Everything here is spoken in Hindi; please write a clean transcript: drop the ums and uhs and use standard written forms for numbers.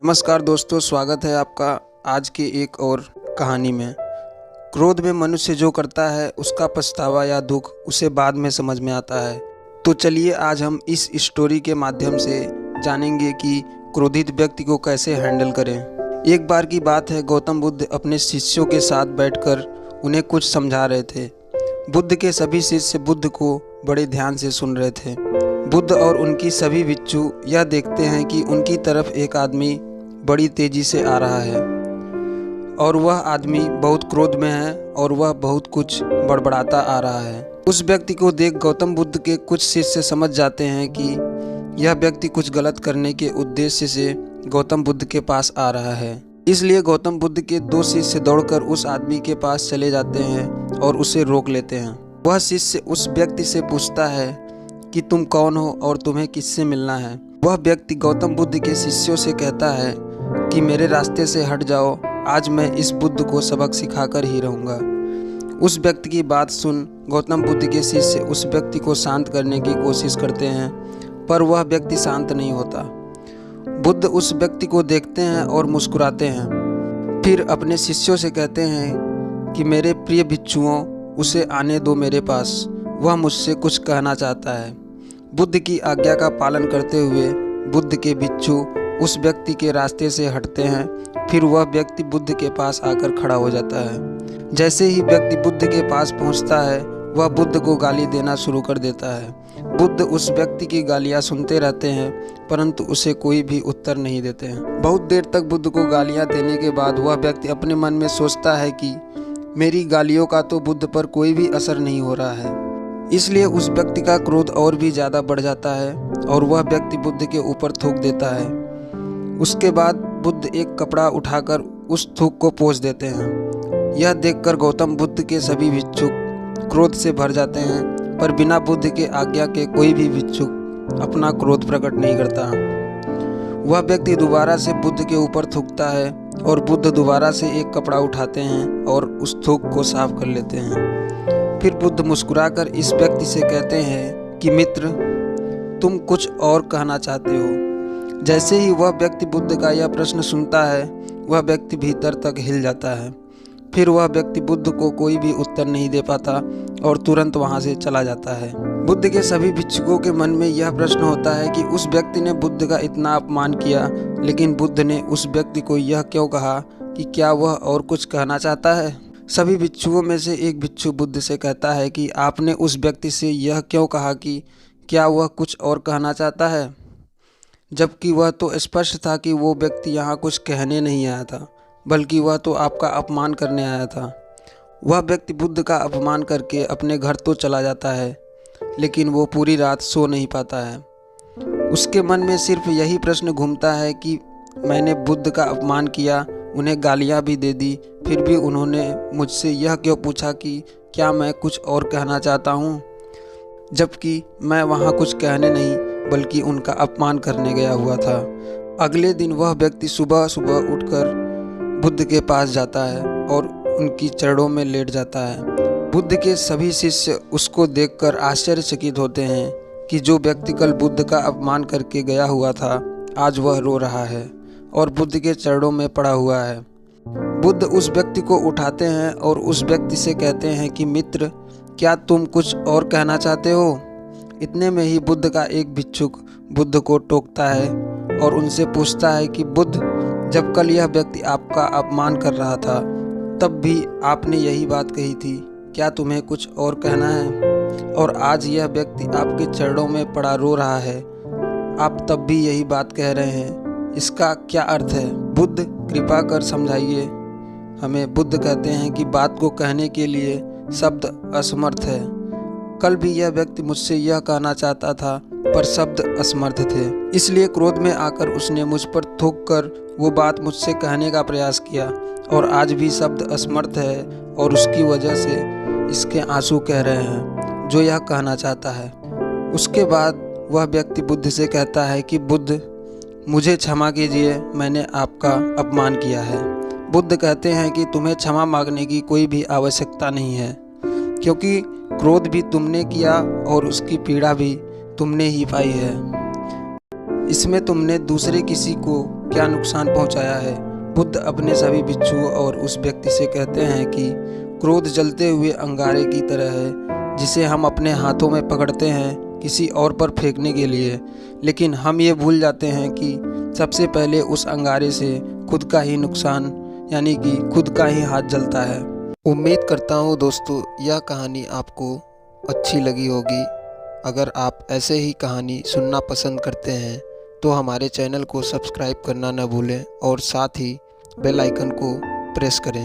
नमस्कार दोस्तों, स्वागत है आपका आज की एक और कहानी में। क्रोध में मनुष्य जो करता है उसका पछतावा या दुख उसे बाद में समझ में आता है। तो चलिए आज हम इस स्टोरी के माध्यम से जानेंगे कि क्रोधित व्यक्ति को कैसे हैंडल करें। एक बार की बात है, गौतम बुद्ध अपने शिष्यों के साथ बैठकर उन्हें कुछ समझा रहे थे। बुद्ध के सभी शिष्य बुद्ध को बड़े ध्यान से सुन रहे थे। बुद्ध और उनकी सभी भिक्षु यह देखते हैं कि उनकी तरफ एक आदमी बड़ी तेजी से आ रहा है और वह आदमी बहुत क्रोध में है और वह बहुत कुछ बड़बड़ाता आ रहा है। उस व्यक्ति को देख गौतम बुद्ध के कुछ शिष्य समझ जाते हैं कि यह व्यक्ति कुछ गलत करने के उद्देश्य से गौतम बुद्ध के पास आ रहा है। इसलिए गौतम बुद्ध के दो शिष्य दौड़कर उस आदमी के पास चले जाते हैं और उसे रोक लेते हैं। वह शिष्य उस व्यक्ति से पूछता है कि तुम कौन हो और तुम्हें किससे मिलना है। वह व्यक्ति गौतम बुद्ध के शिष्यों से कहता है कि मेरे रास्ते से हट जाओ, आज मैं इस बुद्ध को सबक सिखाकर ही रहूँगा। उस व्यक्ति की बात सुन गौतम बुद्ध के शिष्य उस व्यक्ति को शांत करने की कोशिश करते हैं, पर वह व्यक्ति शांत नहीं होता। बुद्ध उस व्यक्ति को देखते हैं और मुस्कुराते हैं। फिर अपने शिष्यों से कहते हैं कि मेरे प्रिय भिक्षुओं, उसे आने दो मेरे पास, वह मुझसे कुछ कहना चाहता है। बुद्ध की आज्ञा का पालन करते हुए बुद्ध के भिक्षु उस व्यक्ति के रास्ते से हटते हैं। फिर वह व्यक्ति बुद्ध के पास आकर खड़ा हो जाता है। जैसे ही व्यक्ति बुद्ध के पास पहुंचता है, वह बुद्ध को गाली देना शुरू कर देता है। बुद्ध उस व्यक्ति की गालियां सुनते रहते हैं, परंतु उसे कोई भी उत्तर नहीं देते हैं। बहुत देर तक बुद्ध को गालियां देने के बाद वह व्यक्ति अपने मन में सोचता है कि मेरी गालियों का तो बुद्ध पर कोई भी असर नहीं हो रहा है। इसलिए उस व्यक्ति का क्रोध और भी ज़्यादा बढ़ जाता है और वह व्यक्ति बुद्ध के ऊपर थूक देता है। उसके बाद बुद्ध एक कपड़ा उठाकर उस थूक को पोंछ देते हैं। यह देखकर गौतम बुद्ध के सभी भिक्षुक क्रोध से भर जाते हैं, पर बिना बुद्ध के आज्ञा के कोई भी भिक्षुक अपना क्रोध प्रकट नहीं करता। वह व्यक्ति दोबारा से बुद्ध के ऊपर थूकता है और बुद्ध दोबारा से एक कपड़ा उठाते हैं और उस थूक को साफ कर लेते हैं। फिर बुद्ध मुस्कुराकर इस व्यक्ति से कहते हैं कि मित्र, तुम कुछ और कहना चाहते हो। जैसे ही वह व्यक्ति बुद्ध का यह प्रश्न सुनता है, वह व्यक्ति भीतर तक हिल जाता है। फिर वह व्यक्ति बुद्ध को कोई भी उत्तर नहीं दे पाता और तुरंत वहां से चला जाता है। बुद्ध के सभी भिक्षुकों के मन में यह प्रश्न होता है कि उस व्यक्ति ने बुद्ध का इतना अपमान किया, लेकिन बुद्ध ने उस व्यक्ति को यह क्यों कहा कि क्या वह और कुछ कहना चाहता है। सभी भिक्षुओं में से एक भिक्षु बुद्ध से कहता है कि आपने उस व्यक्ति से यह क्यों कहा कि क्या वह कुछ और कहना चाहता है, जबकि वह तो स्पष्ट था कि वो व्यक्ति यहाँ कुछ कहने नहीं आया था, बल्कि वह तो आपका अपमान करने आया था। वह व्यक्ति बुद्ध का अपमान करके अपने घर तो चला जाता है, लेकिन वो पूरी रात सो नहीं पाता है। उसके मन में सिर्फ यही प्रश्न घूमता है कि मैंने बुद्ध का अपमान किया, उन्हें गालियाँ भी दे दी, फिर भी उन्होंने मुझसे यह क्यों पूछा कि क्या मैं कुछ और कहना चाहता हूँ, जबकि मैं वहाँ कुछ कहने नहीं बल्कि उनका अपमान करने गया हुआ था। अगले दिन वह व्यक्ति सुबह सुबह उठकर बुद्ध के पास जाता है और उनकी चरणों में लेट जाता है। बुद्ध के सभी शिष्य उसको देखकर आश्चर्यचकित होते हैं कि जो व्यक्ति कल बुद्ध का अपमान करके गया हुआ था, आज वह रो रहा है और बुद्ध के चरणों में पड़ा हुआ है। बुद्ध उस व्यक्ति को उठाते हैं और उस व्यक्ति से कहते हैं कि मित्र, क्या तुम कुछ और कहना चाहते हो। इतने में ही बुद्ध का एक भिक्षुक बुद्ध को टोकता है और उनसे पूछता है कि बुद्ध, जब कल यह व्यक्ति आपका अपमान कर रहा था तब भी आपने यही बात कही थी, क्या तुम्हें कुछ और कहना है। और आज यह व्यक्ति आपके चरणों में पड़ा रो रहा है, आप तब भी यही बात कह रहे हैं, इसका क्या अर्थ है। बुद्ध, कृपा कर समझाइए हमें। बुद्ध कहते हैं कि बात को कहने के लिए शब्द असमर्थ है। कल भी यह व्यक्ति मुझसे यह कहना चाहता था, पर शब्द असमर्थ थे, इसलिए क्रोध में आकर उसने मुझ पर थूक कर वो बात मुझसे कहने का प्रयास किया, और आज भी शब्द असमर्थ है और उसकी वजह से इसके आंसू कह रहे हैं जो यह कहना चाहता है। उसके बाद वह व्यक्ति बुद्ध से कहता है कि बुद्ध, मुझे क्षमा कीजिए, मैंने आपका अपमान किया है। बुद्ध कहते हैं कि तुम्हें क्षमा मांगने की कोई भी आवश्यकता नहीं है, क्योंकि क्रोध भी तुमने किया और उसकी पीड़ा भी तुमने ही पाई है। इसमें तुमने दूसरे किसी को क्या नुकसान पहुंचाया है। बुद्ध अपने सभी भिक्षुओं और उस व्यक्ति से कहते हैं कि क्रोध जलते हुए अंगारे की तरह है जिसे हम अपने हाथों में पकड़ते हैं किसी और पर फेंकने के लिए, लेकिन हम ये भूल जाते हैं कि सबसे पहले उस अंगारे से खुद का ही नुकसान यानी कि खुद का ही हाथ जलता है। उम्मीद करता हूँ दोस्तों यह कहानी आपको अच्छी लगी होगी। अगर आप ऐसे ही कहानी सुनना पसंद करते हैं तो हमारे चैनल को सब्सक्राइब करना न भूलें और साथ ही बेल आइकन को प्रेस करें।